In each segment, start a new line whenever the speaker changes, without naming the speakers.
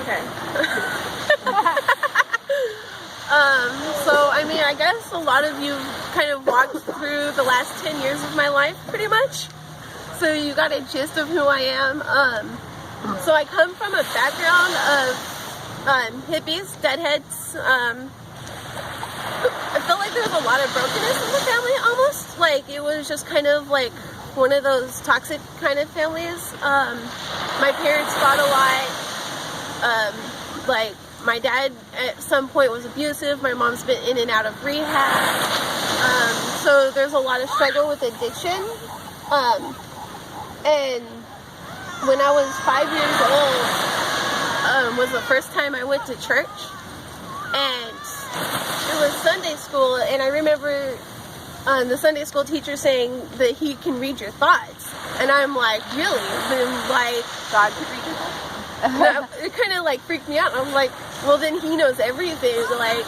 Okay. So, I mean, I guess a lot of you kind of walked through the last 10 years of my life, pretty much. So you got a gist of who I am. So I come from a background of hippies, deadheads. I felt like there was a lot of brokenness in the family, almost. Like, it was just kind of like one of those toxic kind of families. My parents fought a lot. Like, my dad at some point was abusive. My mom's been in and out of rehab. So there's a lot of struggle with addiction. And when I was 5 years old, was the first time I went to church. And it was Sunday school, and I remember the Sunday school teacher saying that he can read your thoughts. And I'm like, really? Then, like, God can read your thoughts? It kind of like freaked me out. I'm like, well, then he knows everything. Like,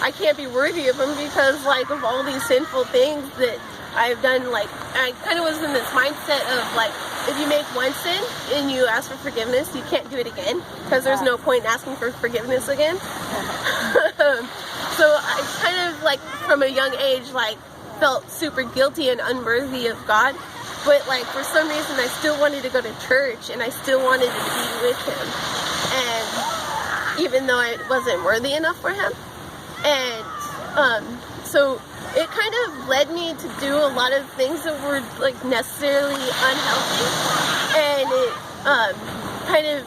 I can't be worthy of him because, like, of all these sinful things that I've done. Like, I kind of was in this mindset of, like, if you make one sin and you ask for forgiveness, you can't do it again because there's no point in asking for forgiveness again. So I kind of, like, from a young age, like, felt super guilty and unworthy of God. But, like, for some reason, I still wanted to go to church, and I still wanted to be with him. And even though I wasn't worthy enough for him. And so it kind of led me to do a lot of things that were, like, necessarily unhealthy. And it kind of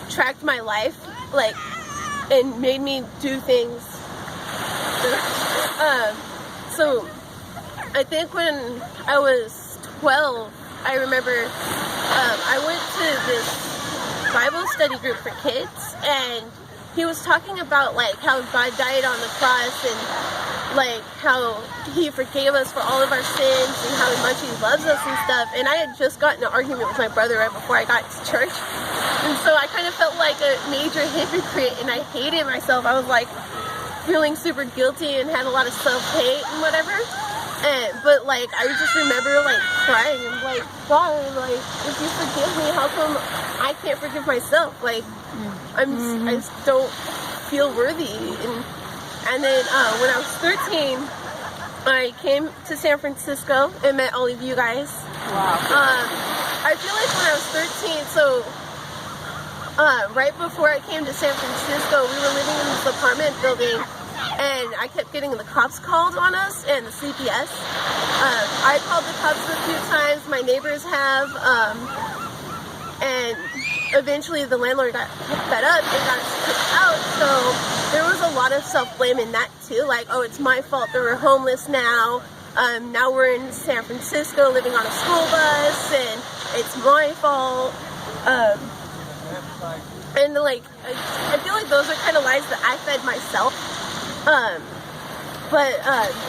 tracked my life, like, and made me do things. So I think when I was 12, I remember I went to this Bible study group for kids, and he was talking about, like, how God died on the cross and, like, how he forgave us for all of our sins and how much he loves us and stuff. And I had just gotten in an argument with my brother right before I got to church, and so I kind of felt like a major hypocrite, and I hated myself. I was, like, feeling super guilty and had a lot of self-hate and whatever. But, like, I just remember, like, crying and, like, God, like, if you forgive me, how come I can't forgive myself? Like, I just don't feel worthy. And then when I was 13, I came to San Francisco and met all of you guys.
Wow.
I feel like when I was 13, so right before I came to San Francisco, we were living in this apartment building, and I kept getting the cops called on us and the CPS. I called the cops a few times, my neighbors have, and eventually the landlord got fed up and got us kicked out. So there was a lot of self-blame in that too, like, oh, it's my fault that we're homeless now. Now we're in San Francisco living on a school bus, and it's my fault. And, like, I feel like those are kind of lies that I fed myself.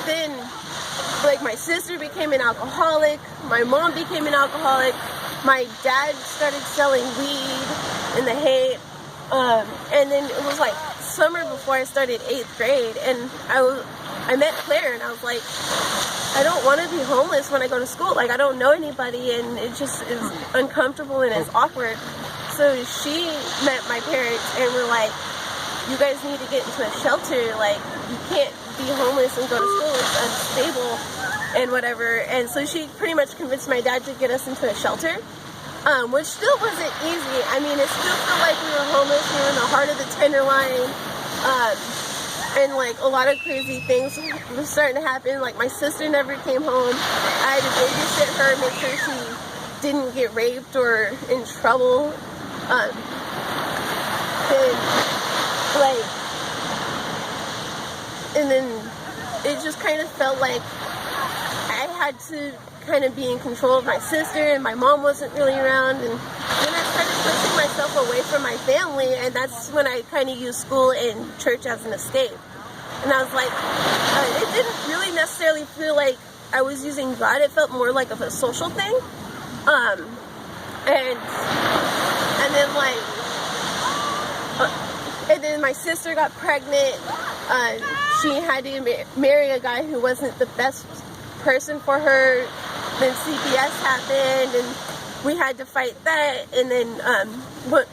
Then, like, my sister became an alcoholic, my mom became an alcoholic, my dad started selling weed in the hate, and then it was, like, summer before I started 8th grade, and I met Claire, and I was like, I don't want to be homeless when I go to school. Like, I don't know anybody, and it just is uncomfortable and it's awkward. So she met my parents and were like, you guys need to get into a shelter. Like, you can't be homeless and go to school. It's unstable and whatever. And so she pretty much convinced my dad to get us into a shelter, which still wasn't easy. I mean, it still felt like we were homeless. We were in the heart of the Tenderloin. And, like, a lot of crazy things were starting to happen. Like, my sister never came home. I had to babysit her, make sure she didn't get raped or in trouble. And then it just kind of felt like I had to kind of be in control of my sister, and my mom wasn't really around. And then I started pushing myself away from my family, and that's when I kind of used school and church as an escape. And I was like, it didn't really necessarily feel like I was using God. It felt more like of a social thing. And then my sister got pregnant. She had to marry a guy who wasn't the best person for her. Then CPS happened, and we had to fight that, and then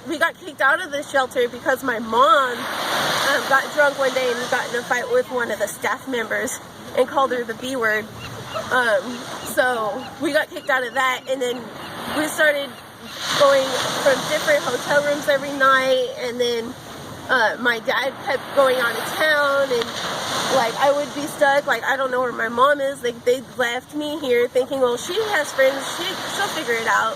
we got kicked out of the shelter because my mom got drunk one day and got in a fight with one of the staff members and called her the B word. So we got kicked out of that, and then we started going from different hotel rooms every night, and then my dad kept going out of town, and like I would be stuck, like I don't know where my mom is. Like they left me here thinking, well, she has friends, she'll figure it out.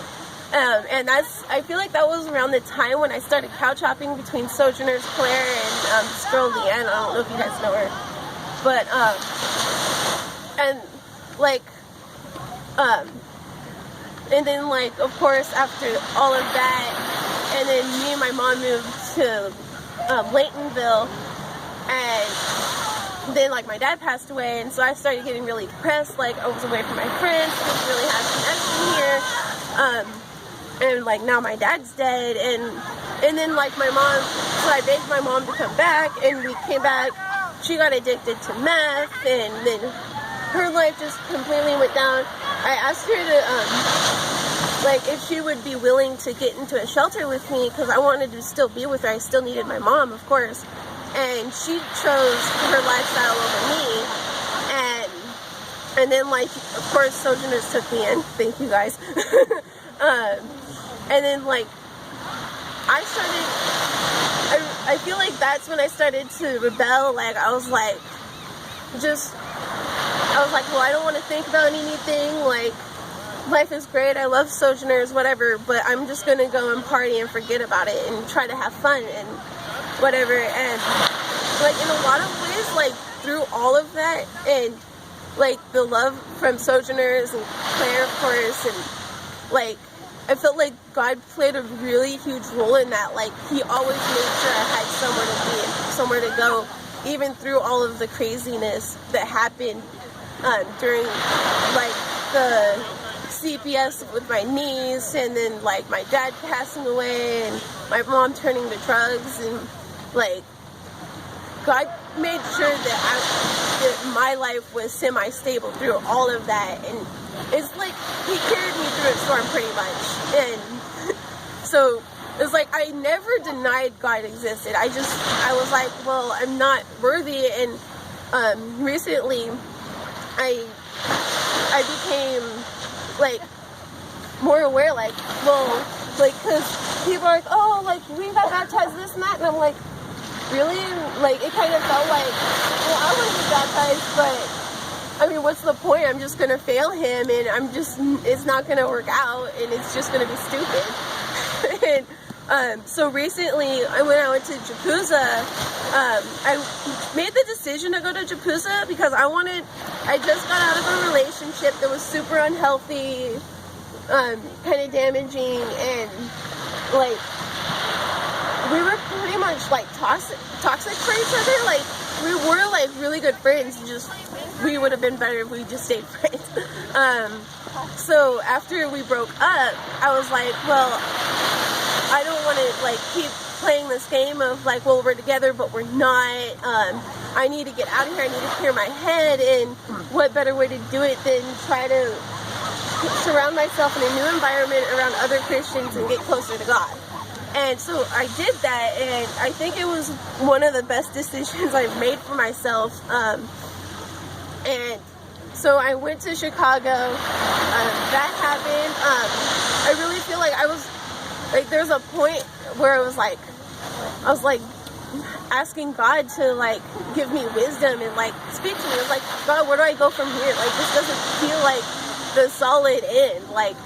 And I feel like that was around the time when I started couch hopping between Sojourners Claire and this girl Leanne. I don't know if you guys know her, but and like and then like of course after all of that, and then me and my mom moved to Laytonville, and then like my dad passed away, and so I started getting really depressed. Like I was away from my friends, didn't really have connection here, and like now my dad's dead, and then like my mom, so I begged my mom to come back, and we came back. She got addicted to meth, and then her life just completely went down. I asked her to like if she would be willing to get into a shelter with me, because I wanted to still be with her. I still needed my mom, of course. And she chose her lifestyle over me, and then like of course Sojourners took me in. Thank you guys. And then like I feel like that's when I started to rebel. Like I was like, well, I don't want to think about anything. Like life is great. I love Sojourners, whatever. But I'm just gonna go and party and forget about it and try to have fun and whatever. And like in a lot of ways, like through all of that, and like the love from Sojourners and Claire, of course, and like I felt like God played a really huge role in that. Like he always made sure I had somewhere to be and somewhere to go, even through all of the craziness that happened during like the CPS with my niece, and then like my dad passing away, and my mom turning to drugs, and like God made sure that my life was semi-stable through all of that, and it's like he carried me through a storm pretty much. And so it's like I never denied God existed. I was like, well, I'm not worthy. And recently I became like more aware, like, well, like, because people are like, oh, like we got baptized this and that, and I'm like, really? Like it kind of felt like, well, I want to get baptized, but I mean, what's the point? I'm just gonna fail him, and it's not gonna work out, and it's just gonna be stupid. And so recently, when I went to Yakuza, I made the decision to go to Yakuza because I just got out of a relationship that was super unhealthy, kind of damaging, and like we were pretty much like toxic for each other. Like we were like really good friends, just we would have been better if we just stayed friends. So after we broke up, I was like, well, I don't want to like keep playing this game of like, well, we're together but we're not. I need to get out of here. I need to clear my head, and what better way to do it than try to surround myself in a new environment around other Christians and get closer to God. And so I did that, and I think it was one of the best decisions I've made for myself. And so I went to Chicago. That happened. I really feel like I was like, there's a point where I was like asking God to like give me wisdom and like speak to me. I was like, God, where do I go from here? Like this doesn't feel like the solid end. Like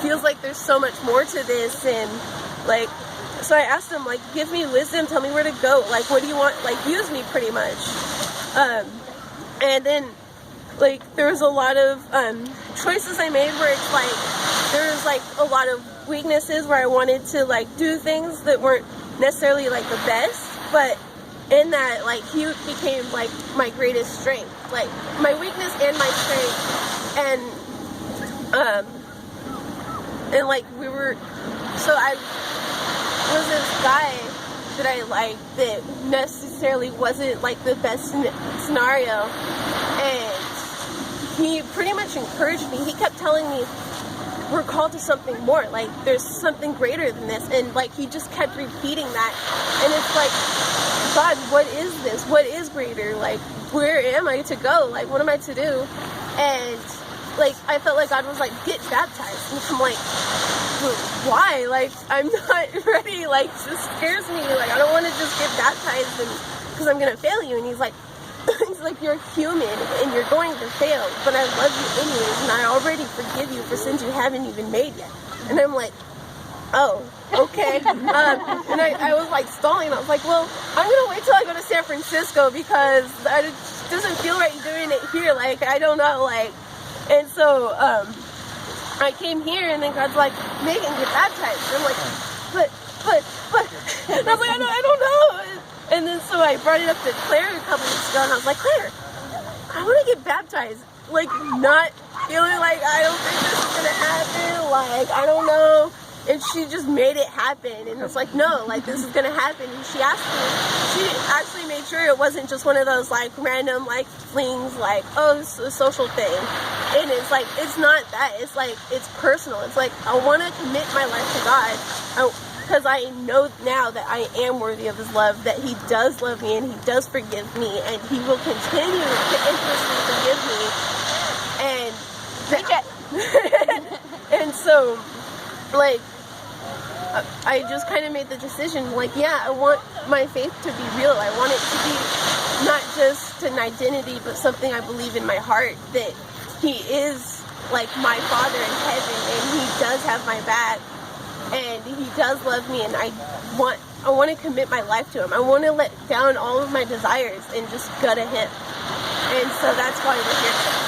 feels like there's so much more to this, and like. So I asked him, like, give me wisdom, tell me where to go, like, what do you want, like, use me pretty much. And then, like, there was a lot of choices I made where it's like, there was, like, a lot of weaknesses where I wanted to, like, do things that weren't necessarily, like, the best, but in that, like, he became, like, my greatest strength, like, my weakness and my strength, and, like, so I was this guy that I liked that necessarily wasn't like the best scenario, and he pretty much encouraged me. He kept telling me, we're called to something more. Like, there's something greater than this. And, like, he just kept repeating that. And it's like, God, what is this? What is greater? Like, where am I to go? Like, what am I to do? And, like, I felt like God was like, get baptized. And I'm like, why? Like, I'm not ready. Like, this scares me. Like, I don't want to just get baptized because I'm going to fail you. And he's like, you're human and you're going to fail, but I love you anyways, and I already forgive you for sins you haven't even made yet. And I'm like, oh, okay. And I was like stalling. I was like, well, I'm going to wait till I go to San Francisco because it doesn't feel right doing it here. Like, I don't know, like, and so, I came here, and then God's like, Megan, get baptized. And I'm like, but, and I was like, I don't know. And then so I brought it up to Claire a couple weeks ago, and I was like, Claire, I want to get baptized. Like, not feeling like I don't think this is going to happen. Like, I don't know. And she just made it happen. And it's like, no, like, this is going to happen. And she asked me, she actually made sure it wasn't just one of those, like, random, like, flings, like, oh, it's a social thing. And it's like, it's not that. It's like, it's personal. It's like, I want to commit my life to God. Because I know now that I am worthy of his love, that he does love me and he does forgive me, and he will continue to infinitely forgive me. And so, like, I just kind of made the decision, like, yeah, I want my faith to be real. I want it to be not just an identity, but something I believe in my heart, that he is, like, my Father in heaven, and he does have my back. And he does love me, and I want to commit my life to him. I want to let down all of my desires and just go to him. And so that's why we're here.